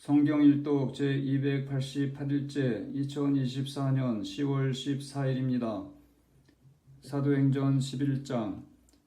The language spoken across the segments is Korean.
성경 일독 제288일째 2024년 10월 14일입니다. 사도행전 11장.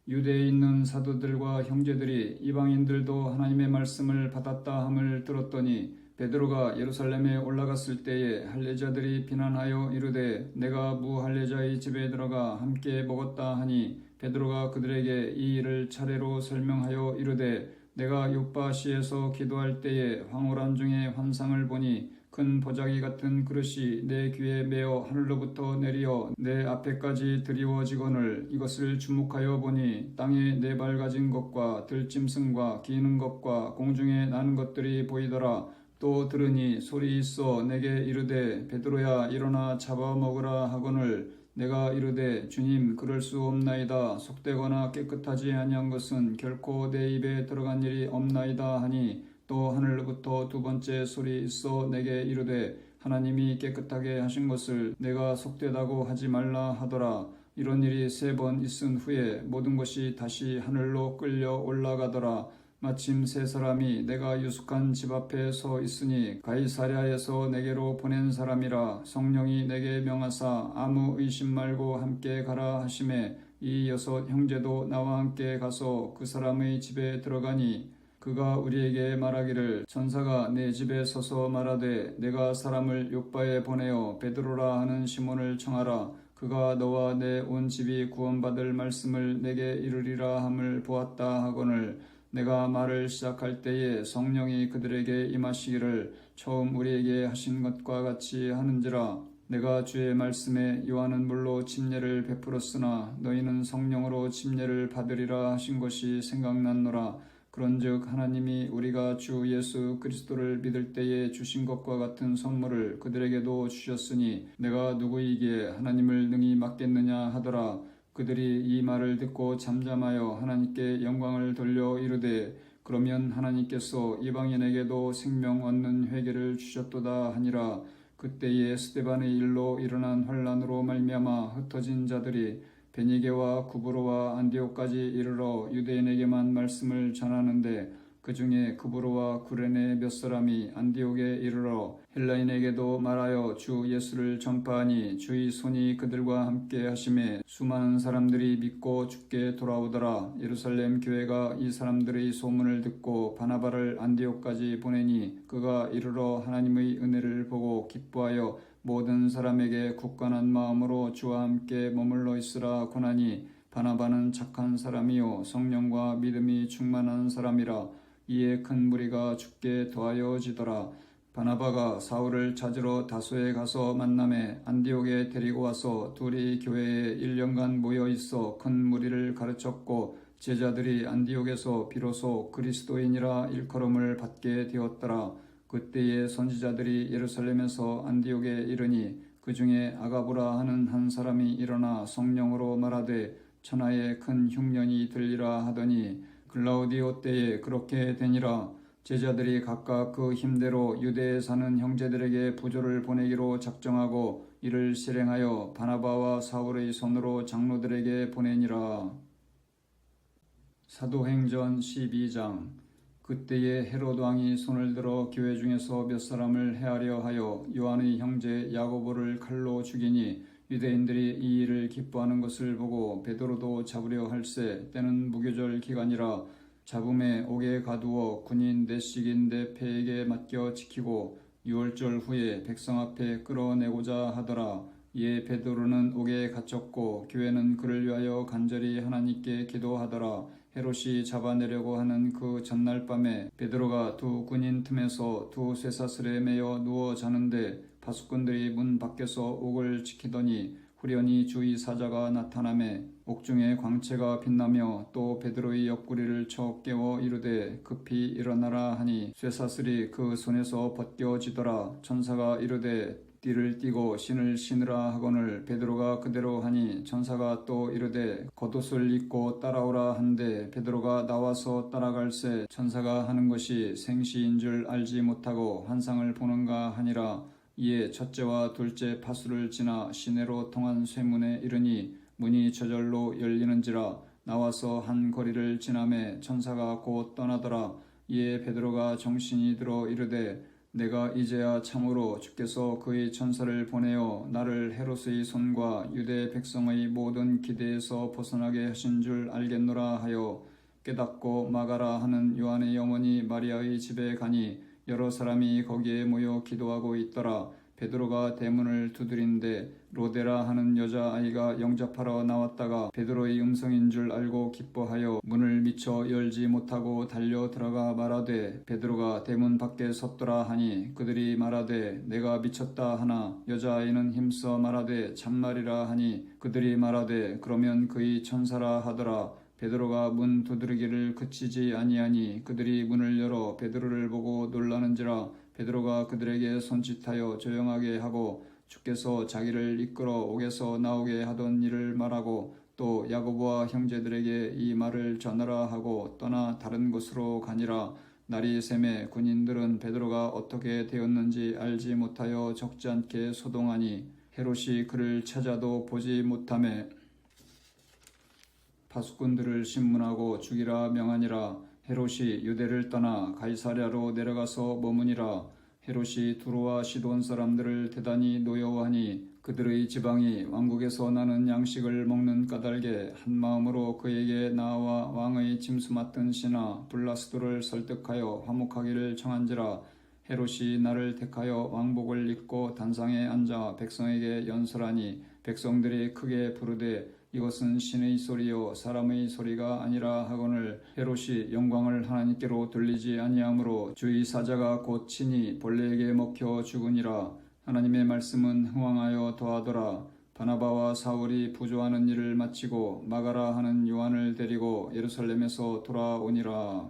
유대에 있는 사도들과 형제들이 이방인들도 하나님의 말씀을 받았다 함을 들었더니 베드로가 예루살렘에 올라갔을 때에 할례자들이 비난하여 이르되 내가 무할례자의 집에 들어가 함께 먹었다 하니 베드로가 그들에게 이 일을 차례로 설명하여 이르되 내가 요빠시에서 기도할 때에 황홀한 중에 환상을 보니 큰 보자기 같은 그릇이 내 귀에 매어 하늘로부터 내리어 내 앞에까지 드리워지거늘 이것을 주목하여 보니 땅에 네 발 가진 것과 들짐승과 기는 것과 공중에 나는 것들이 보이더라. 또 들으니 소리 있어 내게 이르되 베드로야 일어나 잡아먹으라 하거늘 내가 이르되 주님 그럴 수 없나이다. 속되거나 깨끗하지 아니한 것은 결코 내 입에 들어간 일이 없나이다 하니 또 하늘로부터 두 번째 소리 있어 내게 이르되 하나님이 깨끗하게 하신 것을 내가 속되다고 하지 말라 하더라. 이런 일이 3번 있은 후에 모든 것이 다시 하늘로 끌려 올라가더라. 마침 3사람이 내가 유숙한 집 앞에 서 있으니 가이사랴에서 내게로 보낸 사람이라. 성령이 내게 명하사 아무 의심 말고 함께 가라 하시매 이 6 형제도 나와 함께 가서 그 사람의 집에 들어가니 그가 우리에게 말하기를 천사가 내 집에 서서 말하되 내가 사람을 욥바에 보내어 베드로라 하는 시몬을 청하라. 그가 너와 내 온 집이 구원받을 말씀을 내게 이르리라 함을 보았다 하거늘 내가 말을 시작할 때에 성령이 그들에게 임하시기를 처음 우리에게 하신 것과 같이 하는지라. 내가 주의 말씀에 요한은 물로 침례를 베풀었으나 너희는 성령으로 침례를 받으리라 하신 것이 생각났노라. 그런즉 하나님이 우리가 주 예수 그리스도를 믿을 때에 주신 것과 같은 선물을 그들에게도 주셨으니 내가 누구이기에 하나님을 능히 맡겠느냐 하더라. 그들이 이 말을 듣고 잠잠하여 하나님께 영광을 돌려 이르되 그러면 하나님께서 이방인에게도 생명 얻는 회개를 주셨도다 하니라. 그때에 스데반의 일로 일어난 환란으로 말미암아 흩어진 자들이 베니게와 구브로와 안디옥까지 이르러 유대인에게만 말씀을 전하는데 그 중에 구브로와 구레네 몇 사람이 안디옥에 이르러 헬라인에게도 말하여 주 예수를 전파하니 주의 손이 그들과 함께 하심에 수많은 사람들이 믿고 주께 돌아오더라. 예루살렘 교회가 이 사람들의 소문을 듣고 바나바를 안디옥까지 보내니 그가 이르러 하나님의 은혜를 보고 기뻐하여 모든 사람에게 굳건한 마음으로 주와 함께 머물러 있으라 권하니 바나바는 착한 사람이요 성령과 믿음이 충만한 사람이라. 이에 큰 무리가 주께 더하여지더라. 바나바가 사울을 찾으러 다소에 가서 만남에 안디옥에 데리고 와서 둘이 교회에 1년간 모여 있어 큰 무리를 가르쳤고 제자들이 안디옥에서 비로소 그리스도인이라 일컬음을 받게 되었더라. 그때에 선지자들이 예루살렘에서 안디옥에 이르니 그 중에 아가보라 하는 한 사람이 일어나 성령으로 말하되 천하에 큰 흉년이 들리라 하더니 글라우디오 때에 그렇게 되니라. 제자들이 각각 그 힘대로 유대에 사는 형제들에게 부조를 보내기로 작정하고 이를 실행하여 바나바와 사울의 손으로 장로들에게 보내니라. 사도행전 12장. 그때에 헤롯 왕이 손을 들어 교회 중에서 몇 사람을 해하려 하여 요한의 형제 야고보를 칼로 죽이니 유대인들이 이 일을 기뻐하는 것을 보고 베드로도 잡으려 할세 때는 무교절 기간이라. 잡음에 옥에 가두어 군인 넷씩인 네 패에게 맡겨 지키고 6월절 후에 백성 앞에 끌어내고자 하더라. 이에 베드로는 옥에 갇혔고 교회는 그를 위하여 간절히 하나님께 기도하더라. 헤롯이 잡아내려고 하는 그 전날 밤에 베드로가 두 군인 틈에서 두 쇠사슬에 매여 누워 자는데 파수꾼들이 문 밖에서 옥을 지키더니 후련히 주의 사자가 나타나매 옥중에 광채가 빛나며 또 베드로의 옆구리를 쳐 깨워 이르되 급히 일어나라 하니 쇠사슬이 그 손에서 벗겨지더라. 천사가 이르되 띠를 띠고 신을 신으라 하거늘 베드로가 그대로 하니 천사가 또 이르되 겉옷을 입고 따라오라 한데 베드로가 나와서 따라갈새 천사가 하는 것이 생시인 줄 알지 못하고 환상을 보는가 하니라. 이에 첫째와 둘째 파수를 지나 시내로 통한 쇠문에 이르니 문이 저절로 열리는지라. 나와서 한 거리를 지나매 천사가 곧 떠나더라. 이에 베드로가 정신이 들어 이르되 내가 이제야 참으로 주께서 그의 천사를 보내어 나를 헤롯의 손과 유대 백성의 모든 기대에서 벗어나게 하신 줄 알겠노라 하여 깨닫고 마가라 하는 요한의 어머니 마리아의 집에 가니 여러 사람이 거기에 모여 기도하고 있더라. 베드로가 대문을 두드린데 로데라 하는 여자아이가 영접하러 나왔다가 베드로의 음성인 줄 알고 기뻐하여 문을 미처 열지 못하고 달려 들어가 말하되 베드로가 대문 밖에 섰더라 하니 그들이 말하되 내가 미쳤다 하나 여자아이는 힘써 말하되 참말이라 하니 그들이 말하되 그러면 그의 천사라 하더라. 베드로가 문 두드리기를 그치지 아니하니 그들이 문을 열어 베드로를 보고 놀라는지라. 베드로가 그들에게 손짓하여 조용하게 하고 주께서 자기를 이끌어 옥에서 나오게 하던 일을 말하고 또 야고보와 형제들에게 이 말을 전하라 하고 떠나 다른 곳으로 가니라. 날이 새매 군인들은 베드로가 어떻게 되었는지 알지 못하여 적지 않게 소동하니 헤롯이 그를 찾아도 보지 못하매 파수꾼들을 신문하고 죽이라 명하니라. 헤롯이 유대를 떠나 가이사랴로 내려가서 머무니라. 헤롯이 두로와 시돈 사람들을 대단히 노여워하니 그들의 지방이 왕국에서 나는 양식을 먹는 까닭에 한마음으로 그에게 나와 왕의 짐수 맡은 신하 블라스도를 설득하여 화목하기를 청한지라. 헤롯이 나를 택하여 왕복을 입고 단상에 앉아 백성에게 연설하니 백성들이 크게 부르되 이것은 신의 소리요 사람의 소리가 아니라 하거늘 헤롯이 영광을 하나님께로 돌리지 아니하므로 주의 사자가 곧 친히 벌레에게 먹혀 죽으니라. 하나님의 말씀은 흥왕하여 더하더라. 바나바와 사울이 부조하는 일을 마치고 마가라 하는 요한을 데리고 예루살렘에서 돌아오니라.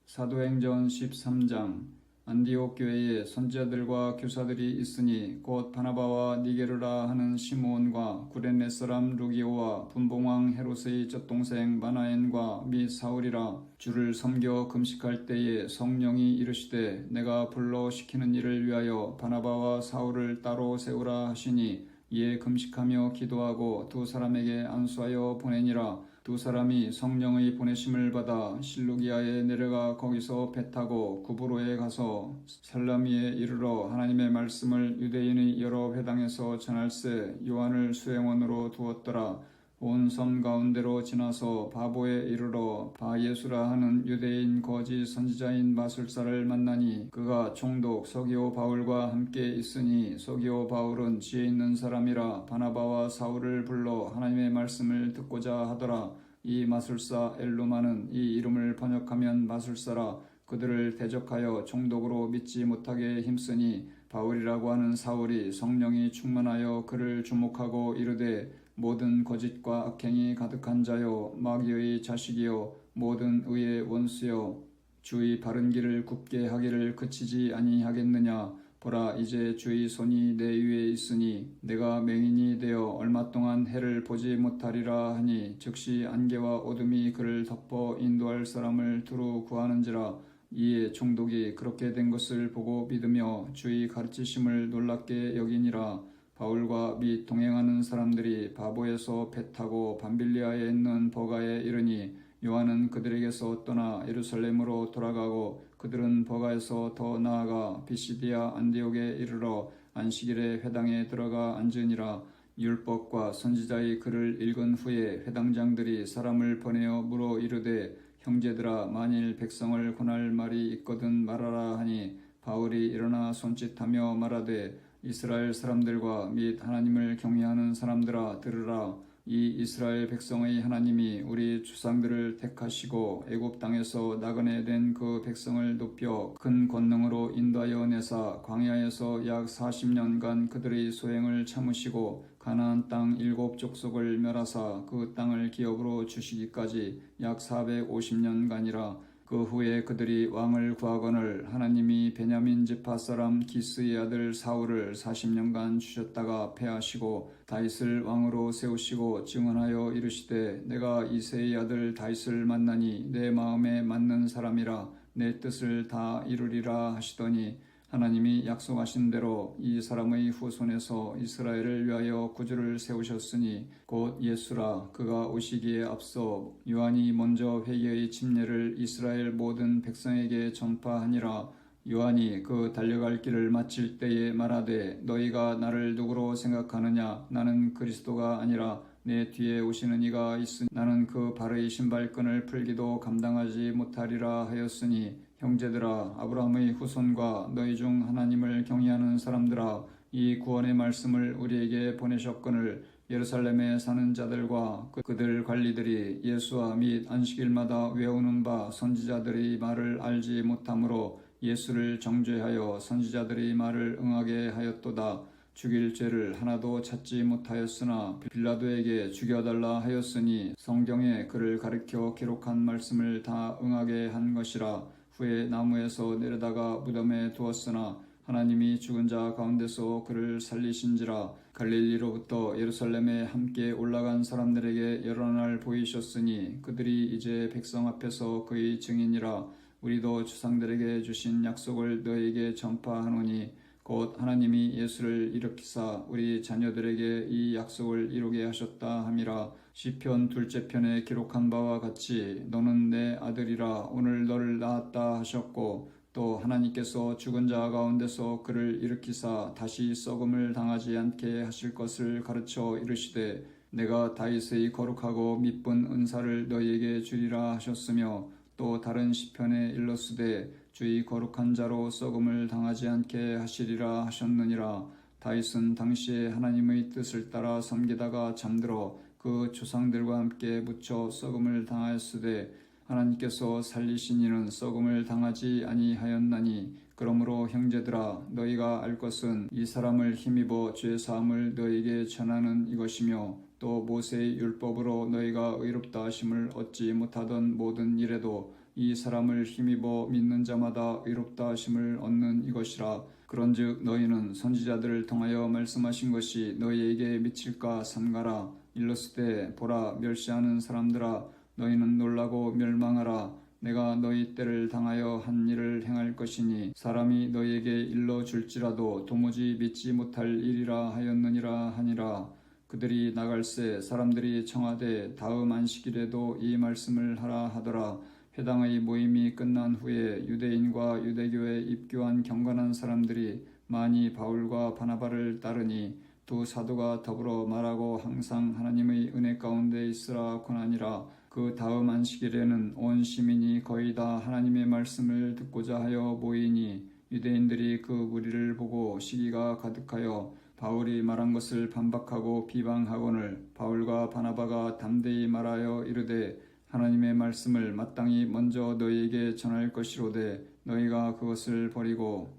사도행전 13장. 안디옥 교회에 선지자들과 교사들이 있으니 곧 바나바와 니게르라 하는 시므온과 구레네 사람 루기오와 분봉왕 헤롯의 젖동생 마나엔과 및 사울이라. 주를 섬겨 금식할 때에 성령이 이르시되 내가 불러 시키는 일을 위하여 바나바와 사울을 따로 세우라 하시니 이에 금식하며 기도하고 두 사람에게 안수하여 보내니라. 두 사람이 성령의 보내심을 받아 실루기아에 내려가 거기서 배 타고 구브로에 가서 살라미에 이르러 하나님의 말씀을 유대인의 여러 회당에서 전할세 요한을 수행원으로 두었더라. 온 섬 가운데로 지나서 바보에 이르러 바예수라 하는 유대인 거짓 선지자인 마술사를 만나니 그가 총독 서기오 바울과 함께 있으니 서기오 바울은 지혜 있는 사람이라 바나바와 사울을 불러 하나님의 말씀을 듣고자 하더라. 이 마술사 엘루마는 이 이름을 번역하면 마술사라. 그들을 대적하여 총독으로 믿지 못하게 힘쓰니 바울이라고 하는 사울이 성령이 충만하여 그를 주목하고 이르되 모든 거짓과 악행이 가득한 자요 마귀의 자식이요 모든 의의 원수요 주의 바른 길을 굽게 하기를 그치지 아니하겠느냐. 보라 이제 주의 손이 내 위에 있으니 내가 맹인이 되어 얼마 동안 해를 보지 못하리라 하니 즉시 안개와 어둠이 그를 덮어 인도할 사람을 두루 구하는지라. 이에 총독이 그렇게 된 것을 보고 믿으며 주의 가르치심을 놀랍게 여기니라. 바울과 및 동행하는 사람들이 바보에서 배 타고 밤빌리아에 있는 버가에 이르니 요한은 그들에게서 떠나 예루살렘으로 돌아가고 그들은 버가에서 더 나아가 비시디아 안디옥에 이르러 안식일에 회당에 들어가 앉으니라. 율법과 선지자의 글을 읽은 후에 회당장들이 사람을 보내어 물어 이르되 형제들아 만일 백성을 권할 말이 있거든 말하라 하니 바울이 일어나 손짓하며 말하되 이스라엘 사람들과 및 하나님을 경외하는 사람들아 들으라. 이 이스라엘 백성의 하나님이 우리 조상들을 택하시고 애굽 땅에서 나그네 된 그 백성을 높여 큰 권능으로 인도하여 내사 광야에서 약 40년간 그들의 소행을 참으시고 가나안 땅 7족속을 멸하사 그 땅을 기업으로 주시기까지 약 450년간이라. 그 후에 그들이 왕을 구하거늘 하나님이 베냐민 지파 사람 기스의 아들 사울을 40년간 주셨다가 패하시고 다윗을 왕으로 세우시고 증언하여 이르시되 내가 이새의 아들 다윗을 만나니 내 마음에 맞는 사람이라 내 뜻을 다 이루리라 하시더니 하나님이 약속하신 대로 이 사람의 후손에서 이스라엘을 위하여 구주를 세우셨으니 곧 예수라. 그가 오시기에 앞서 요한이 먼저 회개의 침례를 이스라엘 모든 백성에게 전파하니라. 요한이 그 달려갈 길을 마칠 때에 말하되 너희가 나를 누구로 생각하느냐? 나는 그리스도가 아니라 내 뒤에 오시는 이가 있으니 나는 그 발의 신발끈을 풀기도 감당하지 못하리라 하였으니 형제들아 아브라함의 후손과 너희 중 하나님을 경외하는 사람들아 이 구원의 말씀을 우리에게 보내셨거늘 예루살렘에 사는 자들과 그들 관리들이 예수와 및 안식일마다 외우는 바 선지자들의 말을 알지 못하므로 예수를 정죄하여 선지자들의 말을 응하게 하였도다. 죽일 죄를 하나도 찾지 못하였으나 빌라도에게 죽여달라 하였으니 성경에 그를 가리켜 기록한 말씀을 다 응하게 한 것이라. 후에 나무에서 내려다가 무덤에 두었으나 하나님이 죽은 자 가운데서 그를 살리신지라. 갈릴리로부터 예루살렘에 함께 올라간 사람들에게 여러 날 보이셨으니 그들이 이제 백성 앞에서 그의 증인이라. 우리도 주상들에게 주신 약속을 너희에게 전파하노니 곧 하나님이 예수를 일으키사 우리 자녀들에게 이 약속을 이루게 하셨다 함이라. 시편 둘째 편에 기록한 바와 같이 너는 내 아들이라 오늘 너를 낳았다 하셨고 또 하나님께서 죽은 자 가운데서 그를 일으키사 다시 썩음을 당하지 않게 하실 것을 가르쳐 이르시되 내가 다윗의 거룩하고 미쁜 은사를 너희에게 주리라 하셨으며 또 다른 시편에 일렀으되 주의 거룩한 자로 썩음을 당하지 않게 하시리라 하셨느니라. 다윗은 당시에 하나님의 뜻을 따라 섬기다가 잠들어 그 조상들과 함께 묻혀 썩음을 당하였으되 하나님께서 살리신 이는 썩음을 당하지 아니하였나니 그러므로 형제들아 너희가 알 것은 이 사람을 힘입어 죄 사함을 너희에게 전하는 이것이며 또 모세의 율법으로 너희가 의롭다 하심을 얻지 못하던 모든 일에도 이 사람을 힘입어 믿는 자마다 의롭다 하심을 얻는 이것이라. 그런즉 너희는 선지자들을 통하여 말씀하신 것이 너희에게 미칠까 삼가라. 일렀으되 보라 멸시하는 사람들아 너희는 놀라고 멸망하라. 내가 너희 때를 당하여 한 일을 행할 것이니 사람이 너희에게 일러줄지라도 도무지 믿지 못할 일이라 하였느니라 하니라. 그들이 나갈새 사람들이 청하되 다음 안식일에도 이 말씀을 하라 하더라. 회당의 모임이 끝난 후에 유대인과 유대교에 입교한 경건한 사람들이 많이 바울과 바나바를 따르니 두 사도가 더불어 말하고 항상 하나님의 은혜 가운데 있으라 권하니라. 그 다음 안식일에는 온 시민이 거의 다 하나님의 말씀을 듣고자 하여 모이니 유대인들이 그 무리를 보고 시기가 가득하여 바울이 말한 것을 반박하고 비방하거늘 바울과 바나바가 담대히 말하여 이르되 하나님의 말씀을 마땅히 먼저 너희에게 전할 것이로되 너희가 그것을 버리고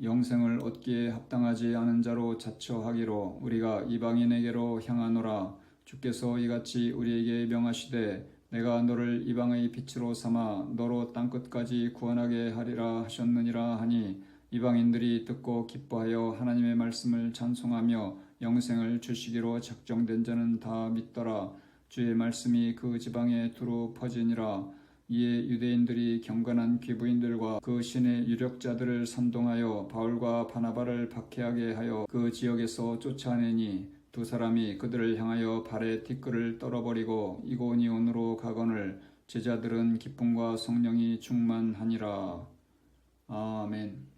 영생을 얻기에 합당하지 않은 자로 자처하기로 우리가 이방인에게로 향하노라. 주께서 이같이 우리에게 명하시되 내가 너를 이방의 빛으로 삼아 너로 땅끝까지 구원하게 하리라 하셨느니라 하니 이방인들이 듣고 기뻐하여 하나님의 말씀을 찬송하며 영생을 주시기로 작정된 자는 다 믿더라. 주의 말씀이 그 지방에 두루 퍼지니라. 이에 유대인들이 경건한 귀부인들과 그 신의 유력자들을 선동하여 바울과 바나바를 박해하게 하여 그 지역에서 쫓아내니 두 사람이 그들을 향하여 발에 티끌을 떨어버리고 이고니온으로 가거늘 제자들은 기쁨과 성령이 충만하니라. 아멘.